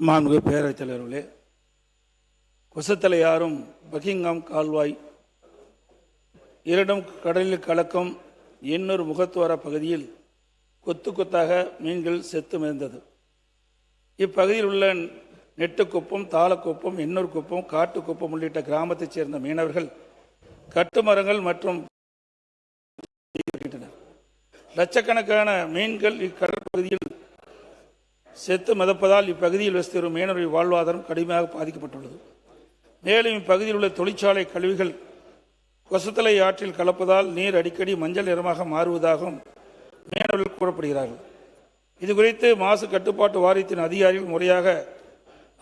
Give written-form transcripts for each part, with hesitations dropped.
மாண்புமிகு பேரவைத் தலைவர்களே, கொசத்தலையாறும் பக்கிங்காம் கால்வாய் இரண்டும் கடலில் கலக்கும் எண்ணூர் முகத்துவார பகுதியில் கொத்து கொத்தாக மீன்கள் செத்து மிதந்தது. இப்பகுதியில் உள்ள நெட்டுக்குப்பம், தாளக்குப்பம், எண்ணூர் குப்பம், காட்டுக்குப்பம் உள்ளிட்ட கிராமத்தைச் சேர்ந்த மீனவர்கள் கட்டுமரங்கள் மற்றும் லட்சக்கணக்கான மீன்கள் இக்கடற்பகுதியில் செத்து மிதப்பதால் இப்பகுதியில் வசித்து வரும் மீனவர்களின் வாழ்வாதாரம் கடுமையாக பாதிக்கப்பட்டுள்ளது. மேலும் இப்பகுதியில் உள்ள தொழிற்சாலை கழிவுகள் கொசத்தலை ஆற்றில் கலப்பதால் நீர் அடிக்கடி மஞ்சள் நிறமாக மாறுவதாகவும் மீனவர்கள் கூறப்படுகிறார்கள். இதுகுறித்து மாசு கட்டுப்பாட்டு வாரியத்தின் அதிகாரிகள் முறையாக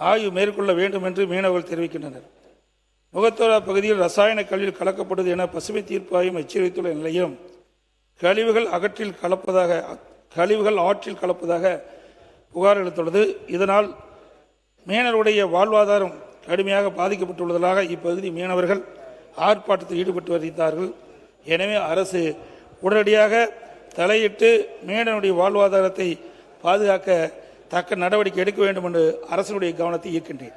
ஆய்வு மேற்கொள்ள வேண்டும் என்று மீனவர்கள் தெரிவிக்கின்றனர். முகத்துவார பகுதியில் ரசாயன கழிவுகள் கலக்கப்படுவது என பசுமை தீர்ப்பாயம் எச்சரித்துள்ள நிலையிலும் கழிவுகள் ஆற்றில் கலப்பதாக புகார் அளித்துள்ளது. இதனால் மீனவருடைய வாழ்வாதாரம் கடுமையாக பாதிக்கப்பட்டுள்ளதாக இப்பகுதி மீனவர்கள் ஆர்ப்பாட்டத்தில் ஈடுபட்டு வருகிறார்கள். எனவே அரசு உடனடியாக தலையிட்டு மீனவருடைய வாழ்வாதாரத்தை பாதுகாக்க தக்க நடவடிக்கை எடுக்க வேண்டும் என்று அரசினுடைய கவனத்தை ஈர்க்கின்றேன்.